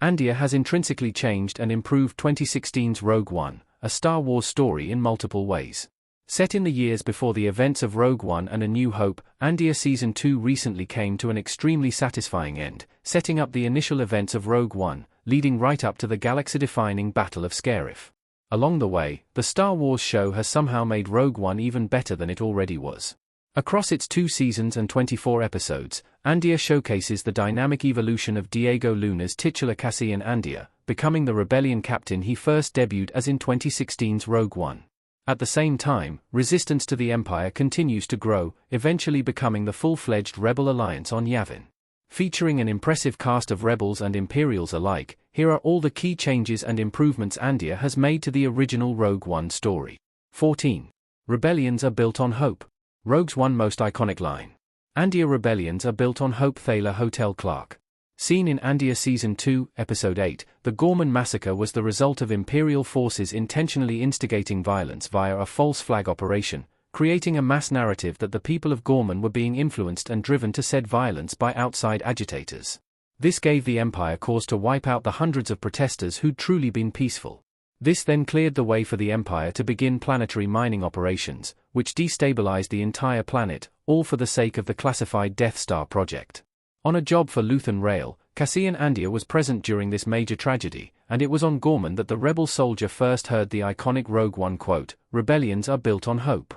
Andor has intrinsically changed and improved 2016's Rogue One, a Star Wars story in multiple ways. Set in the years before the events of Rogue One and A New Hope, Andor Season 2 recently came to an extremely satisfying end, setting up the initial events of Rogue One, leading right up to the galaxy-defining Battle of Scarif. Along the way, the Star Wars show has somehow made Rogue One even better than it already was. Across its 2 seasons and 24 episodes, Andor showcases the dynamic evolution of Diego Luna's titular Cassian Andor, becoming the rebellion captain he first debuted as in 2016's Rogue One. At the same time, resistance to the Empire continues to grow, eventually becoming the full-fledged Rebel Alliance on Yavin. Featuring an impressive cast of Rebels and Imperials alike, here are all the key changes and improvements Andor has made to the original Rogue One story. 14. Rebellions are built on hope. Rogue's one most iconic line. Andor rebellions are built on hope. Thaler Hotel Clark. Seen in Andor Season 2, Episode 8, the Gorman massacre was the result of Imperial forces intentionally instigating violence via a false flag operation, creating a mass narrative that the people of Gorman were being influenced and driven to said violence by outside agitators. This gave the Empire cause to wipe out the hundreds of protesters who'd truly been peaceful. This then cleared the way for the Empire to begin planetary mining operations, which destabilized the entire planet, all for the sake of the classified Death Star project. On a job for Luthen Rail, Cassian Andor was present during this major tragedy, and it was on Gorman that the rebel soldier first heard the iconic Rogue One quote, "Rebellions are built on hope."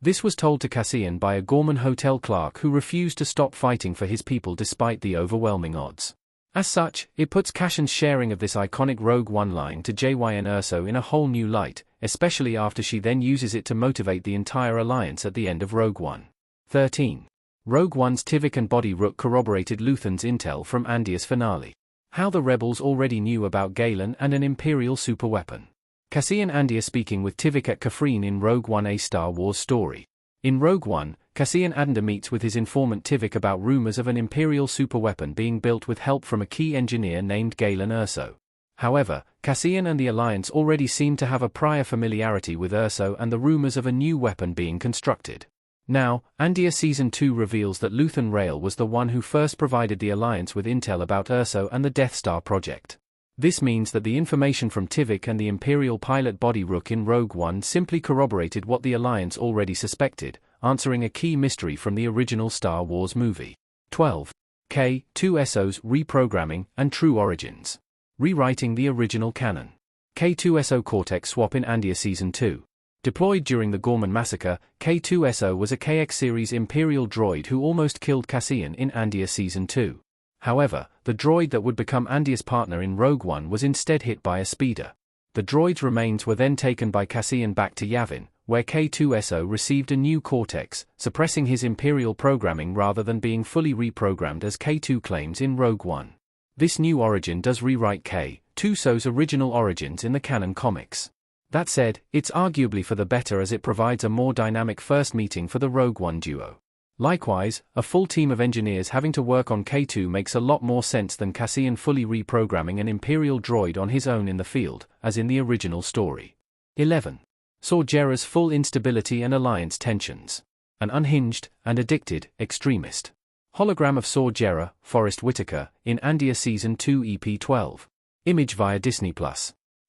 This was told to Cassian by a Gorman hotel clerk who refused to stop fighting for his people despite the overwhelming odds. As such, it puts Cassian's sharing of this iconic Rogue One line to Jyn Erso in a whole new light, especially after she then uses it to motivate the entire alliance at the end of Rogue One. 13. Rogue One's Tivik and Body Rook corroborated Luthen's intel from Andor's finale. How the rebels already knew about Galen and an Imperial superweapon. Cassian Andor speaking with Tivik at Kafrene in Rogue One, a Star Wars story. In Rogue One, Cassian Andor meets with his informant Tivik about rumors of an Imperial superweapon being built with help from a key engineer named Galen Erso. However, Cassian and the Alliance already seem to have a prior familiarity with Erso and the rumors of a new weapon being constructed. Now, Andor Season 2 reveals that Luthen Rail was the one who first provided the Alliance with intel about Erso and the Death Star project. This means that the information from Tivik and the Imperial pilot Body Rook in Rogue One simply corroborated what the Alliance already suspected, answering a key mystery from the original Star Wars movie. 12. K2SO's reprogramming and true origins. Rewriting the original canon. K2SO Cortex swap in Andor Season 2. Deployed during the Gorman massacre, K2SO was a KX series Imperial droid who almost killed Cassian in Andor Season 2. However, the droid that would become Andor's partner in Rogue One was instead hit by a speeder. The droid's remains were then taken by Cassian back to Yavin, where K2SO received a new Cortex, suppressing his Imperial programming rather than being fully reprogrammed as K2 claims in Rogue One. This new origin does rewrite K2SO's original origins in the canon comics. That said, it's arguably for the better as it provides a more dynamic first meeting for the Rogue One duo. Likewise, a full team of engineers having to work on K2 makes a lot more sense than Cassian fully reprogramming an Imperial droid on his own in the field, as in the original story. 11. Saw Gerrera's full instability and alliance tensions. An unhinged and addicted extremist. Hologram of Saw Gerrera, Forrest Whitaker, in Andor Season 2 EP 12. Image via Disney+.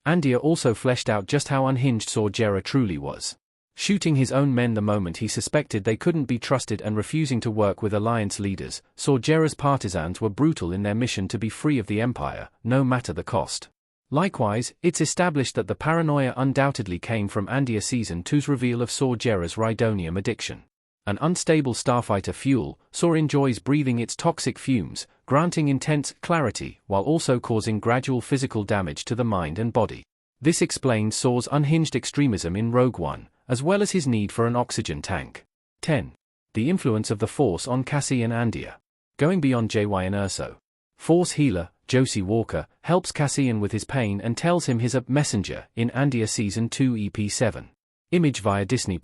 Andor also fleshed out just how unhinged Saw Gerrera truly was. Shooting his own men the moment he suspected they couldn't be trusted and refusing to work with Alliance leaders, Saw Gerrera's partisans were brutal in their mission to be free of the Empire, no matter the cost. Likewise, it's established that the paranoia undoubtedly came from Andor Season 2's reveal of Saw Gerrera's rhydonium addiction. An unstable starfighter fuel, Saw enjoys breathing its toxic fumes, granting intense clarity while also causing gradual physical damage to the mind and body. This explains Saw's unhinged extremism in Rogue One, as well as his need for an oxygen tank. 10. The influence of the Force on Cassian Andor. Going beyond Jyn Erso. Force healer, Josie Walker, helps Cassian with his pain and tells him he's a messenger in Andor Season 2 EP 7. Image via Disney+.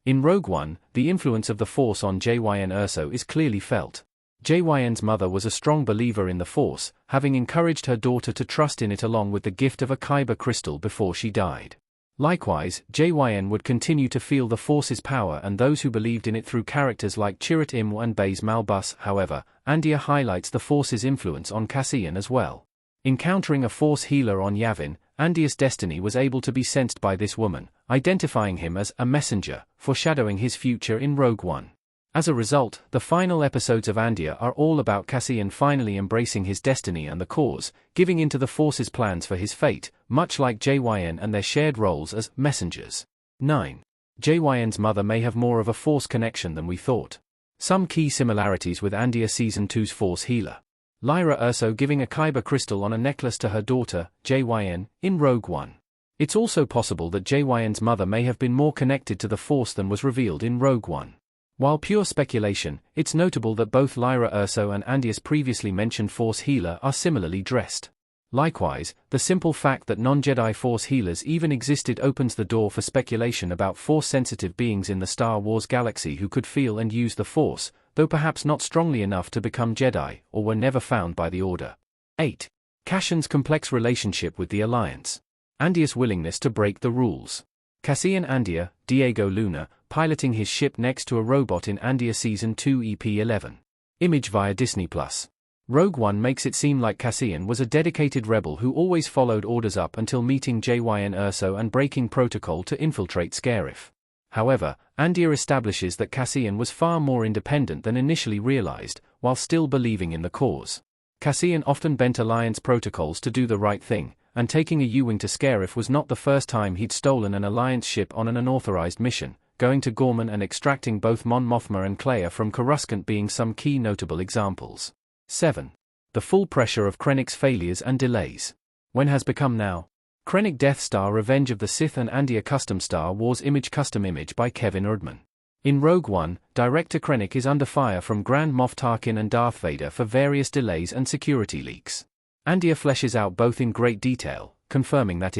In Rogue One, the influence of the Force on Jyn Erso is clearly felt. Jyn's mother was a strong believer in the Force, having encouraged her daughter to trust in it along with the gift of a Kyber crystal before she died. Likewise, Jyn would continue to feel the Force's power and those who believed in it through characters like Chirrut Imwe and Baze Malbus. However, Andor highlights the Force's influence on Cassian as well. Encountering a Force healer on Yavin, Andia's destiny was able to be sensed by this woman, identifying him as a messenger, foreshadowing his future in Rogue One. As a result, the final episodes of Andia are all about Cassian finally embracing his destiny and the cause, giving into the Force's plans for his fate, much like JYN and their shared roles as messengers. 9. JYN's mother may have more of a Force connection than we thought. Some key similarities with Andia Season 2's Force healer. Lyra Erso giving a Kyber crystal on a necklace to her daughter, JYN, in Rogue One. It's also possible that JYN's mother may have been more connected to the Force than was revealed in Rogue One. While pure speculation, it's notable that both Lyra Erso and Andia's previously mentioned Force healer are similarly dressed. Likewise, the simple fact that non-Jedi Force healers even existed opens the door for speculation about Force-sensitive beings in the Star Wars galaxy who could feel and use the Force, though perhaps not strongly enough to become Jedi, or were never found by the Order. 8. Cassian's complex relationship with the Alliance. Andia's willingness to break the rules. Cassian Andia, Diego Luna, piloting his ship next to a robot in Andia Season 2 EP11. Image via Disney+. Rogue One makes it seem like Cassian was a dedicated rebel who always followed orders up until meeting JYN Erso and breaking protocol to infiltrate Scarif. However, Andia establishes that Cassian was far more independent than initially realized, while still believing in the cause. Cassian often bent Alliance protocols to do the right thing, and taking a U-wing to Scarif was not the first time he'd stolen an Alliance ship on an unauthorized mission, going to Gorman and extracting both Mon Mothma and Kleia from Coruscant being some key notable examples. 7. The full pressure of Krennic's failures and delays. When has become now? Krennic Death Star Revenge of the Sith and Andia Custom Star Wars Image Custom Image by Kevin Erdman. In Rogue One, Director Krennic is under fire from Grand Moff Tarkin and Darth Vader for various delays and security leaks. Andia fleshes out both in great detail, confirming that